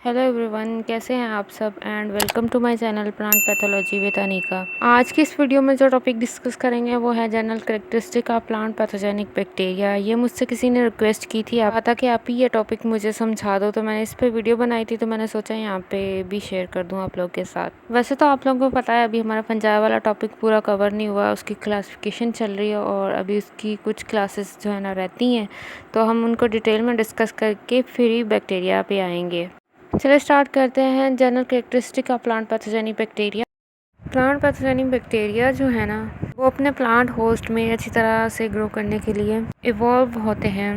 Hello everyone, कैसे हैं आप सब and welcome to my channel plant pathology with Anika. आज की इस वीडियो में जो टॉपिक डिस्कस करेंगे वो है general characteristic of plant pathogenic bacteria. ये मुझसे किसी ने रिक्वेस्ट की थी, आप कि आप ही ये टॉपिक मुझे समझा दो, तो मैंने इस पर वीडियो बनाई थी, तो मैंने सोचा यहाँ पे भी शेयर कर दूँ आप लोग के साथ। वैसे तो आप लोगों को पता है अभी हमारा पंजाब वाला टॉपिक पूरा कवर नहीं हुआ, उसकी क्लासिफिकेशन चल रही है और अभी उसकी कुछ क्लासेस जो है ना रहती हैं, तो हम उनको डिटेल में डिस्कस करके फिर ही बैक्टीरिया पे आएंगे। चलिए स्टार्ट करते हैं। General characteristic of plant pathogenic bacteria. Plant pathogenic bacteria जो है ना, वो अपने प्लांट होस्ट में अच्छी तरह से ग्रो करने के लिए इवॉल्व होते हैं,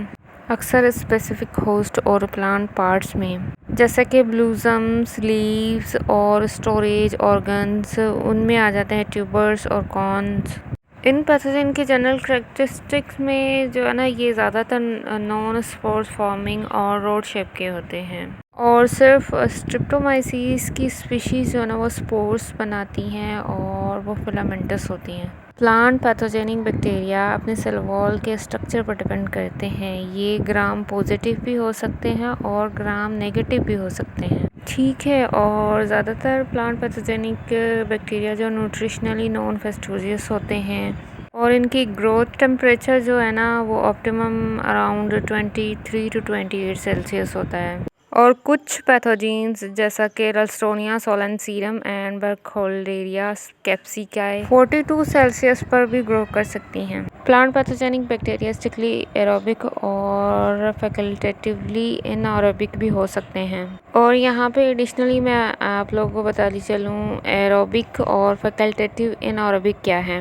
अक्सर स्पेसिफिक होस्ट और प्लांट पार्ट्स में, जैसे कि ब्लूजम्स, लीव्स और स्टोरेज ऑर्गन्स, उनमें आ जाते हैं ट्यूबर्स और कॉन्स। इन पैथोजन की जनरल कैरेक्टरिस्टिक्स में जो है ना, ये ज़्यादातर नॉन स्पोर्स फॉर्मिंग और रोड शेप के होते हैं और सिर्फ स्ट्रिप्टोमाइसीस की स्पीशीज़ जो है ना वो स्पोर्स बनाती हैं और वो फिलामेंटस होती हैं। प्लांट पैथोजेनिक बैक्टीरिया अपने सेल वॉल के स्ट्रक्चर पर डिपेंड करते हैं। ये ग्राम पॉजिटिव भी हो सकते हैं और ग्राम नेगेटिव भी हो सकते हैं, ठीक है। और ज़्यादातर प्लांट पैथोजेनिक बैक्टीरिया जो न्यूट्रिशनली नॉन फेस्टोजियस होते हैं और इनकी ग्रोथ टेम्परेचर जो है ना वो ऑप्टिमम अराउंड 23 to 28 सेल्सियस होता है। और कुछ पैथोजेंस जैसा कि रल्स्टोनिया सोलेनसीरम एंड बर्कहोल्डेरिया कैप्सिकाई 42 सेल्सियस पर भी ग्रो कर सकती हैं। Plant pathogenic bacteria strictly aerobic और फैकल्टेटिवली इनएरोबिक भी हो सकते हैं। और यहाँ पे एडिशनली मैं आप लोगों को बताती चलूँ एरोबिक और फैकल्टेटिव इनएरोबिक क्या है।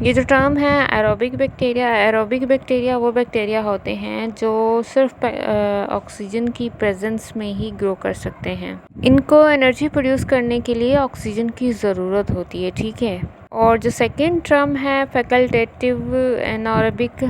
ये जो टर्म है एरोबिक बैक्टीरिया वो बैक्टीरिया होते हैं जो सिर्फ ऑक्सीजन की प्रेजेंस में ही ग्रो कर सकते हैं। इनको एनर्जी प्रोड्यूस करने के लिए ऑक्सीजन की ज़रूरत होती है, ठीक है। और जो सेकेंड टर्म है फैकल्टेटिव एनारोबिक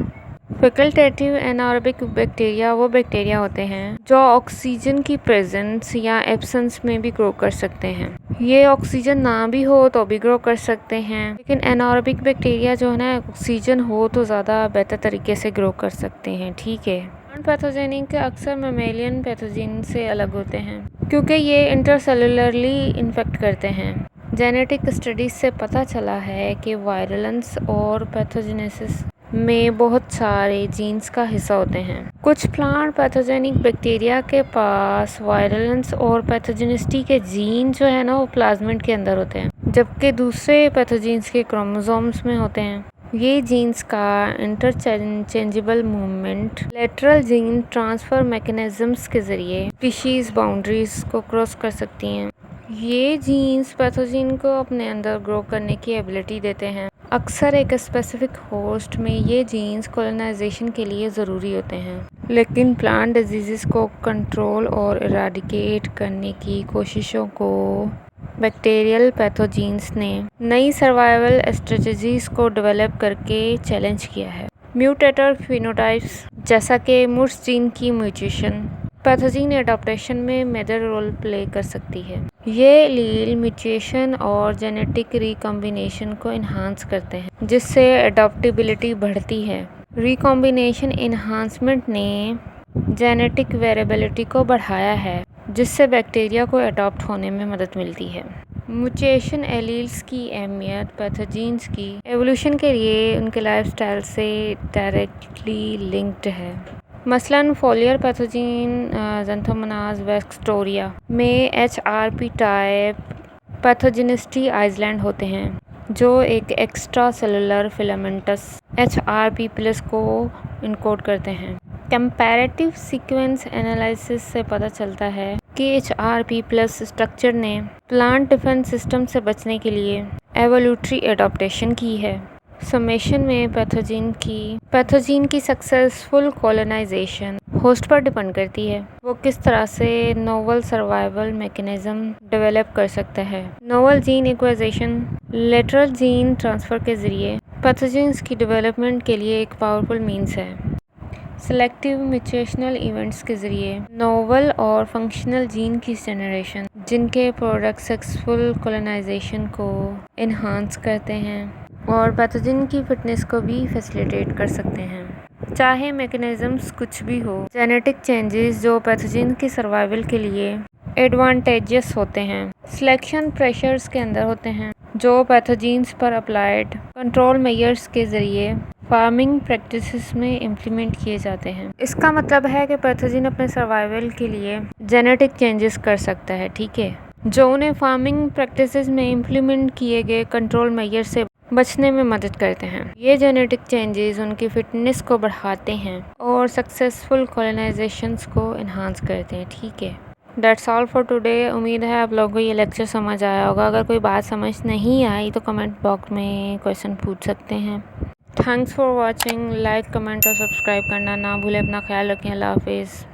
बैक्टीरिया वो बैक्टीरिया होते हैं जो ऑक्सीजन की प्रेजेंस या एब्सेंस में भी ग्रो कर सकते हैं। ये ऑक्सीजन ना भी हो तो भी ग्रो कर सकते हैं, लेकिन एनारोबिक बैक्टीरिया जो है ना ऑक्सीजन हो तो ज़्यादा बेहतर तरीके से ग्रो कर सकते हैं, ठीक है। प्लांट पैथोजेनिक अक्सर मैमेलियन पैथोजेन से अलग होते हैं क्योंकि ये इंटरसेलुलरली इन्फेक्ट करते हैं। जेनेटिक स्टडीज से पता चला है कि वायरलेंस और पैथोजेनेसिस में बहुत सारे जीन्स का हिस्सा होते हैं। कुछ प्लांट पैथोजेनिक बैक्टीरिया के पास वायरलेंस और पैथोजेनिसिटी के जीन जो है ना वो प्लाज्मिड के अंदर होते हैं, जबकि दूसरे पैथोजेंस के क्रोमोसोम्स में होते हैं। ये जीन्स का interchangeable movement lateral gene transfer mechanisms के जरिए स्पीशीज बाउंड्रीज को क्रॉस कर सकती हैं। ये जीन्स पैथोजेन को अपने अंदर ग्रो करने की एबिलिटी देते हैं। अक्सर एक स्पेसिफिक होस्ट में ये जीन्स कॉलोनाइजेशन के लिए ज़रूरी होते हैं, लेकिन प्लांट डिजीज़ को कंट्रोल और इराडिकेट करने की कोशिशों को बैक्टीरियल पैथोजेंस ने नई सर्वाइवल स्ट्रेटजीज को डेवलप करके चैलेंज किया है। म्यूटेटर फिनोटाइप्स जैसा कि मुर्स जीन की म्यूटेशन पैथोजेन एडाप्टेशन में मेजर रोल प्ले कर सकती है। ये एलील म्यूटेशन और जेनेटिक रिकॉम्बिनेशन को इन्हांस करते हैं, जिससे एडाप्टेबिलिटी बढ़ती है। रिकॉम्बिनेशन इन्हांसमेंट ने जेनेटिक वेरिएबिलिटी को बढ़ाया है, जिससे बैक्टीरिया को अडॉप्ट होने में मदद मिलती है। म्यूटेशन एलील्स की अहमियत पैथोजेंस की एवोल्यूशन के लिए उनके लाइफस्टाइल से डायरेक्टली लिंक्ड है। मसलन फोलियर पैथोजेन ज़ैंथोमोनास वैक्सटोरिया में HRP टाइप पैथोजेनिसिटी आइसलैंड होते हैं, जो एक एक्स्ट्रा सेलुलर फिलामेंटस HRP+ को इनकोड करते हैं। कंपैरेटिव सीक्वेंस एनालिसिस से पता चलता है कि HRP+ स्ट्रक्चर ने प्लांट डिफेंस सिस्टम से बचने के लिए एवोल्यूटरी एडाप्टेशन की है। समेशन में पैथोजेन की सक्सेसफुल कॉलोनाइजेशन होस्ट पर डिपेंड करती है, वो किस तरह से नोवल सर्वाइवल मैकेनिज्म डेवलप कर सकता है। Novel gene acquisition lateral gene transfer के जरिए पैथोजेंस की डेवलपमेंट के लिए एक पावरफुल मींस है। सेलेक्टिव म्यूटेशनल इवेंट्स के जरिए नोवल और फंक्शनल जीन की जनरेशन, जिनके प्रोडक्ट सक्सेसफुल कॉलोनाइजेशन को इन्हांस करते हैं और पैथोजेन की फिटनेस को भी फैसिलिटेट कर सकते हैं। चाहे मैकेनिज्म्स कुछ भी हो, जेनेटिक चेंजेस जो पैथोजेन की सर्वाइवल के लिए एडवांटेजेस होते हैं। सिलेक्शन प्रेशर्स के अंदर होते हैं जो पैथोजेंस पर अप्लाइड कंट्रोल मेजर्स के ज़रिए फार्मिंग प्रैक्टिसेस में इम्प्लीमेंट किए जाते हैं। इसका मतलब है कि पैथोजन अपने सर्वाइवल के लिए जेनेटिक चेंजेस कर सकता है, ठीक है, जो उन्हें फार्मिंग प्रैक्टिसेस में इम्प्लीमेंट किए गए कंट्रोल मेजर से बचने में मदद करते हैं। ये जेनेटिक चेंजेस उनकी फिटनेस को बढ़ाते हैं और सक्सेसफुल कॉलोनाइजेशंस को इन्हांस करते हैं, ठीक है। That's all for today. उम्मीद है आप लोगों को ये लेक्चर समझ आया होगा। अगर कोई बात समझ नहीं आई तो कमेंट बॉक्स में क्वेश्चन पूछ सकते हैं। Thanks for watching. Like, comment और सब्सक्राइब करना ना भूलें। अपना ख्याल रखें। अल्लाह हाफिज़।